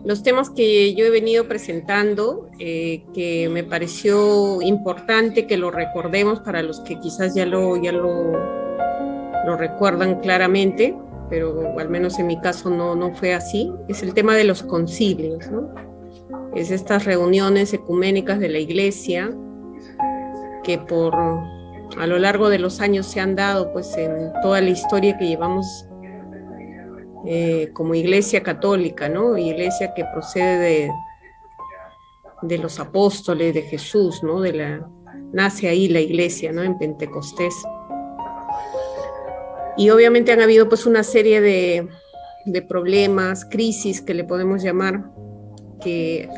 Los temas que yo he venido presentando, que me pareció importante que lo recordemos para los que quizás lo recuerdan claramente, pero al menos en mi caso no fue así, es el tema de los concilios, ¿no? Es estas reuniones ecuménicas de la Iglesia que a lo largo de los años se han dado pues en toda la historia que llevamos como Iglesia católica, ¿no? Iglesia que procede de los apóstoles de Jesús, ¿no? Nace ahí la Iglesia, ¿no? En Pentecostés. Y obviamente han habido pues una serie de problemas, crisis que le podemos llamar, que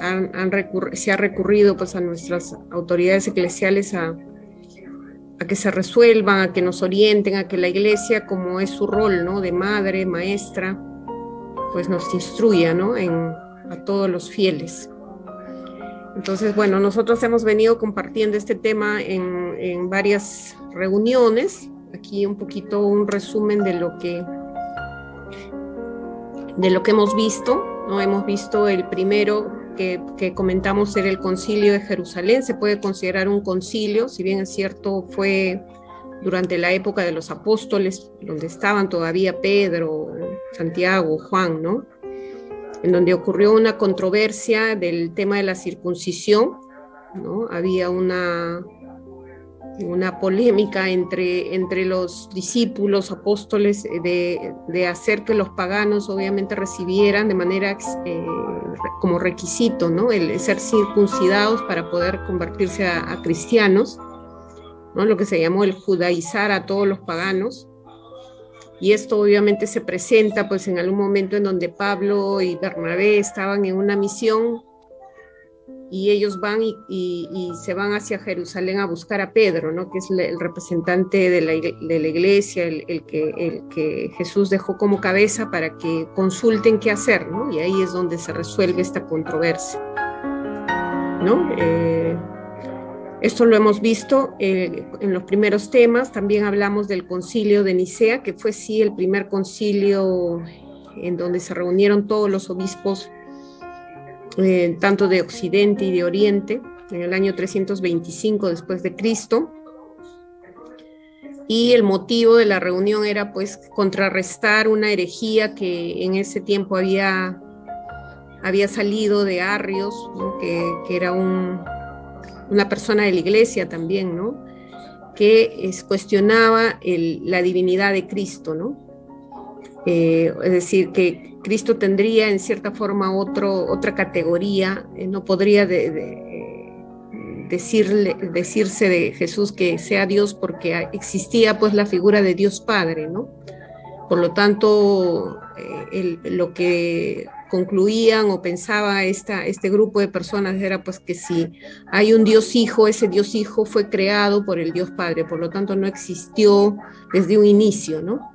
se ha recurrido pues a nuestras autoridades eclesiales a que se resuelvan, a que nos orienten, a que la Iglesia, como es su rol, ¿no? De madre, maestra, pues nos instruya, ¿no? A todos los fieles. Entonces, bueno, nosotros hemos venido compartiendo este tema en varias reuniones. Aquí un poquito un resumen de lo que hemos visto, ¿no? Hemos visto el primero que comentamos era el Concilio de Jerusalén. Se puede considerar un concilio, si bien es cierto fue durante la época de los apóstoles, donde estaban todavía Pedro, Santiago, Juan, ¿no? En donde ocurrió una controversia del tema de la circuncisión, ¿no? Había una polémica entre los discípulos, apóstoles, de hacer que los paganos obviamente recibieran de manera como requisito, ¿no? El ser circuncidados para poder convertirse a cristianos, ¿no? Lo que se llamó el judaizar a todos los paganos. Y esto obviamente se presenta pues en algún momento en donde Pablo y Bernabé estaban en una misión y ellos van y se van hacia Jerusalén a buscar a Pedro, ¿no? Que es el representante de la iglesia, el que Jesús dejó como cabeza para que consulten qué hacer, ¿no? Y ahí es donde se resuelve esta controversia, ¿no? Esto lo hemos visto en los primeros temas. También hablamos del concilio de Nicea, que fue sí el primer concilio en donde se reunieron todos los obispos, tanto de Occidente y de Oriente, en el año 325 después de Cristo. Y el motivo de la reunión era pues contrarrestar una herejía que en ese tiempo había salido de Arrios, ¿no? que era una persona de la Iglesia también, ¿no? Que cuestionaba la divinidad de Cristo, ¿no? Es decir, que Cristo tendría en cierta forma otra categoría, no podría decirse de Jesús que sea Dios porque existía pues la figura de Dios Padre, ¿no? Por lo tanto, lo que concluían o pensaba este grupo de personas era pues que si hay un Dios Hijo, ese Dios Hijo fue creado por el Dios Padre, por lo tanto no existió desde un inicio, ¿no?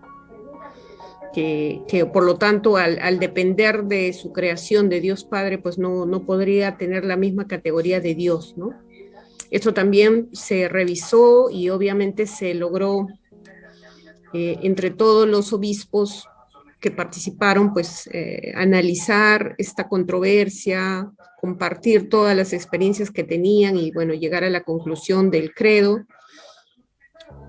Que por lo tanto al depender de su creación de Dios Padre, pues no podría tener la misma categoría de Dios, ¿no? Esto también se revisó y obviamente se logró entre todos los obispos que participaron, pues analizar esta controversia, compartir todas las experiencias que tenían y bueno, llegar a la conclusión del credo.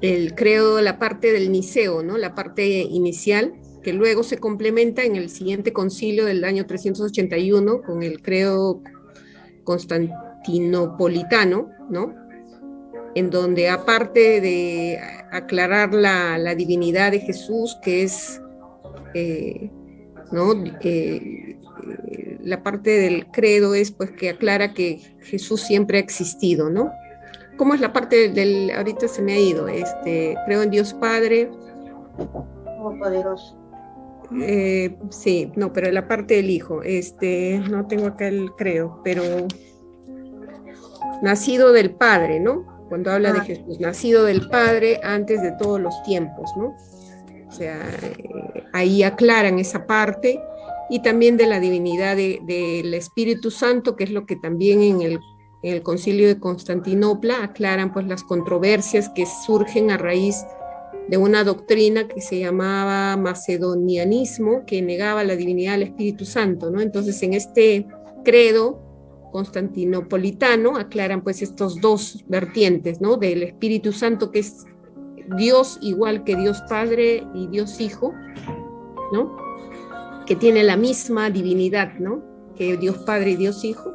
El credo, la parte del Niceo, ¿no? La parte inicial, que luego se complementa en el siguiente concilio del año 381 con el credo constantinopolitano, ¿no? En donde aparte de aclarar la divinidad de Jesús, que es, ¿no? La parte del credo es pues que aclara que Jesús siempre ha existido, ¿no? ¿Cómo es la parte ahorita se me ha ido, creo en Dios Padre. Como poderoso. Sí, no, pero la parte del Hijo, no tengo acá el creo, pero nacido del Padre, ¿no? Cuando habla de Jesús, nacido del Padre antes de todos los tiempos, ¿no? O sea, ahí aclaran esa parte y también de la divinidad del Espíritu Santo, que es lo que también en el Concilio de Constantinopla aclaran pues las controversias que surgen a raíz de una doctrina que se llamaba macedonianismo, que negaba la divinidad del Espíritu Santo, ¿no? Entonces, en este credo constantinopolitano aclaran pues estos dos vertientes, ¿no? Del Espíritu Santo, que es Dios igual que Dios Padre y Dios Hijo, ¿no? Que tiene la misma divinidad, ¿no? Que Dios Padre y Dios Hijo.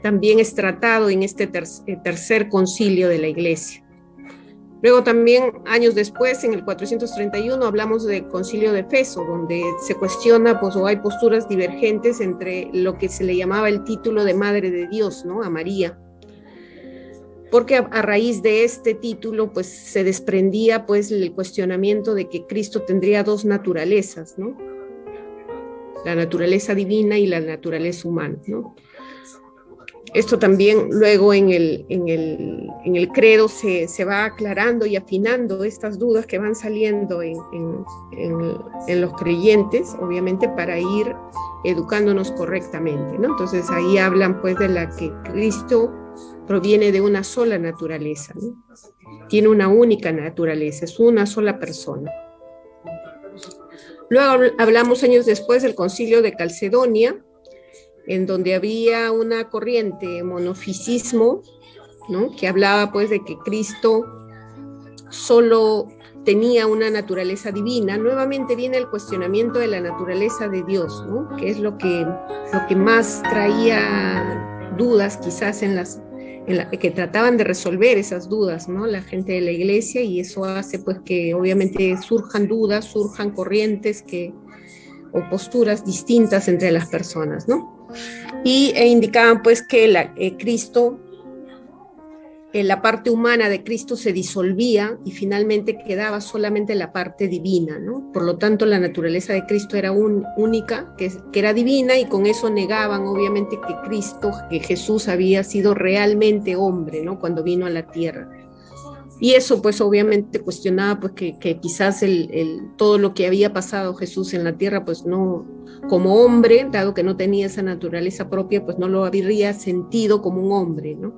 También es tratado en este tercer concilio de la Iglesia. Luego también, años después, en el 431, hablamos del concilio de Efeso, donde se cuestiona, pues, o hay posturas divergentes entre lo que se le llamaba el título de Madre de Dios, ¿no? A María. Porque a raíz de este título, pues, se desprendía, pues, el cuestionamiento de que Cristo tendría dos naturalezas, ¿no? La naturaleza divina y la naturaleza humana, ¿no? Esto también luego en el credo se va aclarando y afinando estas dudas que van saliendo en los creyentes, obviamente para ir educándonos correctamente, ¿no? Entonces ahí hablan pues de la que Cristo proviene de una sola naturaleza, ¿no? Tiene una única naturaleza, es una sola persona. Luego hablamos años después del concilio de Calcedonia, en donde había una corriente monofisismo, ¿no? Que hablaba pues de que Cristo solo tenía una naturaleza divina. Nuevamente viene el cuestionamiento de la naturaleza de Dios, ¿no? Que es lo que más traía dudas quizás que trataban de resolver esas dudas, ¿no? La gente de la iglesia, y eso hace pues que obviamente surjan dudas, surjan corrientes o posturas distintas entre las personas, ¿no? E indicaban pues que Cristo, la parte humana de Cristo se disolvía y finalmente quedaba solamente la parte divina, ¿no? Por lo tanto, la naturaleza de Cristo era única, que era divina, y con eso negaban obviamente que Jesús había sido realmente hombre, ¿no? Cuando vino a la tierra. Y eso pues obviamente cuestionaba pues que quizás todo lo que había pasado Jesús en la tierra pues no, como hombre, dado que no tenía esa naturaleza propia, pues no lo habría sentido como un hombre, ¿no?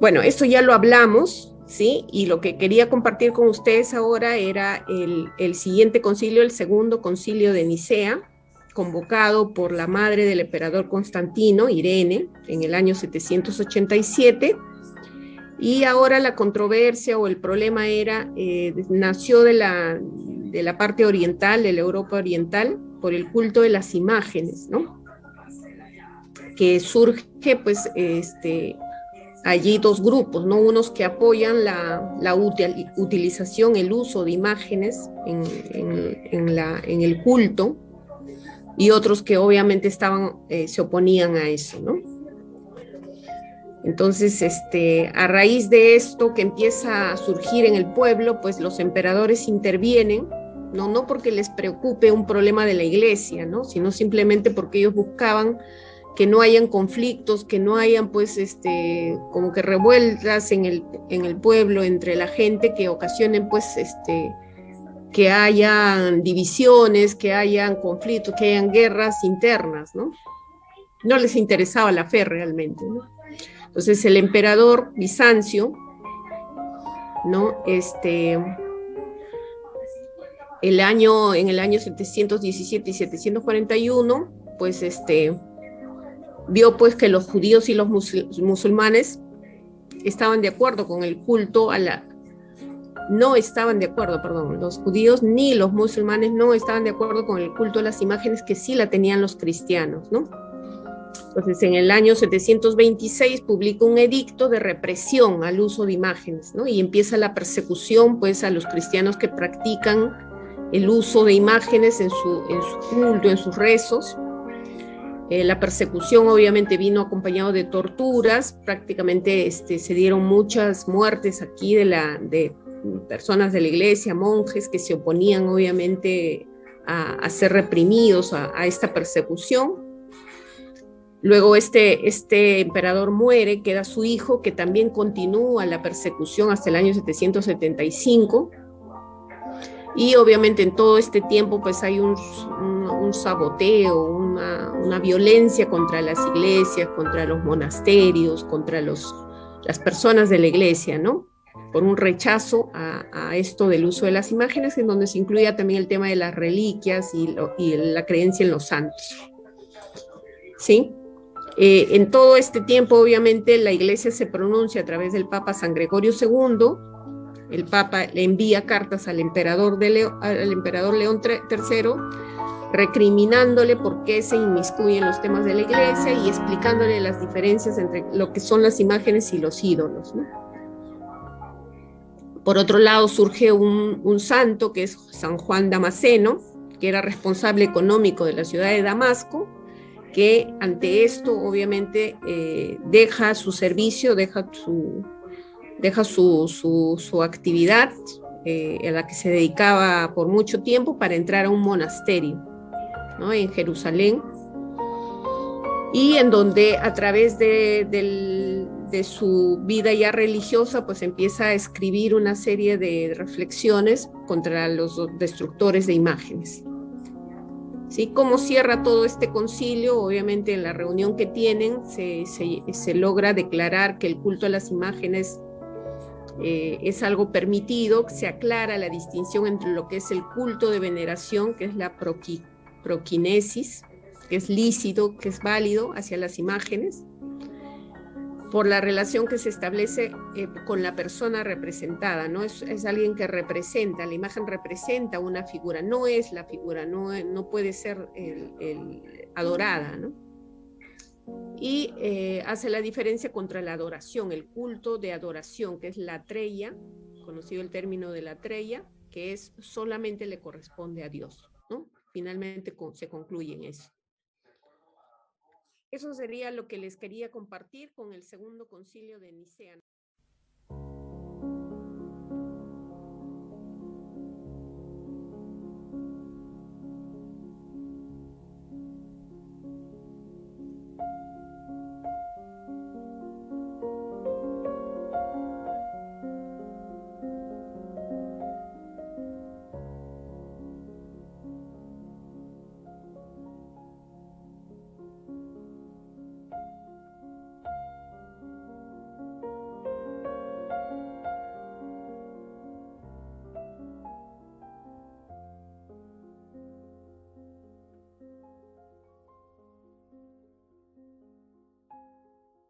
Bueno, esto ya lo hablamos, ¿sí? Y lo que quería compartir con ustedes ahora era el siguiente concilio, el segundo concilio de Nicea, convocado por la madre del emperador Constantino, Irene, en el año 787. Y ahora la controversia o el problema nació de la parte oriental, de la Europa oriental, por el culto de las imágenes, ¿no? Que surge, pues, allí dos grupos, ¿no? Unos que apoyan la utilización, el uso de imágenes en el culto, y otros que obviamente se oponían a eso, ¿no? Entonces, a raíz de esto que empieza a surgir en el pueblo, pues los emperadores intervienen, no porque les preocupe un problema de la iglesia, ¿no? Sino simplemente porque ellos buscaban que no hayan conflictos, que no hayan, pues, como que revueltas en el pueblo entre la gente que ocasionen, pues, que hayan divisiones, que hayan conflictos, que hayan guerras internas, ¿no? No les interesaba la fe realmente, ¿no? Entonces el emperador Bizancio, ¿no? En el año 717 y 741, pues vio pues que los judíos y los musulmanes estaban de acuerdo con el culto no estaban de acuerdo, perdón, los judíos ni los musulmanes no estaban de acuerdo con el culto a las imágenes que sí la tenían los cristianos, ¿no? Entonces, en el año 726 publica un edicto de represión al uso de imágenes, ¿no? Y empieza la persecución, pues, a los cristianos que practican el uso de imágenes en su culto, en sus rezos. La persecución obviamente vino acompañado de torturas, prácticamente se dieron muchas muertes aquí de personas de la iglesia, monjes que se oponían obviamente a ser reprimidos a esta persecución. Luego este emperador muere, queda su hijo, que también continúa la persecución hasta el año 775, y obviamente en todo este tiempo pues hay un saboteo, una violencia contra las iglesias, contra los monasterios, contra las personas de la iglesia, ¿no? por un rechazo a esto del uso de las imágenes, en donde se incluía también el tema de las reliquias y la creencia en los santos. ¿Sí? En todo este tiempo, obviamente, la Iglesia se pronuncia a través del Papa San Gregorio II. El Papa le envía cartas al emperador León III, recriminándole por qué se inmiscuye en los temas de la Iglesia y explicándole las diferencias entre lo que son las imágenes y los ídolos, ¿no? Por otro lado, surge un santo que es San Juan Damasceno, que era responsable económico de la ciudad de Damasco, que ante esto obviamente deja su servicio, deja su actividad a la que se dedicaba por mucho tiempo para entrar a un monasterio, ¿no? En Jerusalén, y en donde a través de su vida ya religiosa pues empieza a escribir una serie de reflexiones contra los destructores de imágenes. ¿Sí? ¿Cómo cierra todo este concilio? Obviamente en la reunión que tienen se logra declarar que el culto a las imágenes es algo permitido, se aclara la distinción entre lo que es el culto de veneración, que es la proquinesis, que es lícito, que es válido hacia las imágenes, por la relación que se establece con la persona representada, ¿no? Es alguien que representa, la imagen representa una figura, no es la figura, no puede ser adorada, ¿no? Y hace la diferencia contra la adoración, el culto de adoración, que es la treya, conocido el término de la treya, que es solamente le corresponde a Dios, ¿no? Finalmente se concluye en eso. Eso sería lo que les quería compartir con el segundo concilio de Nicea.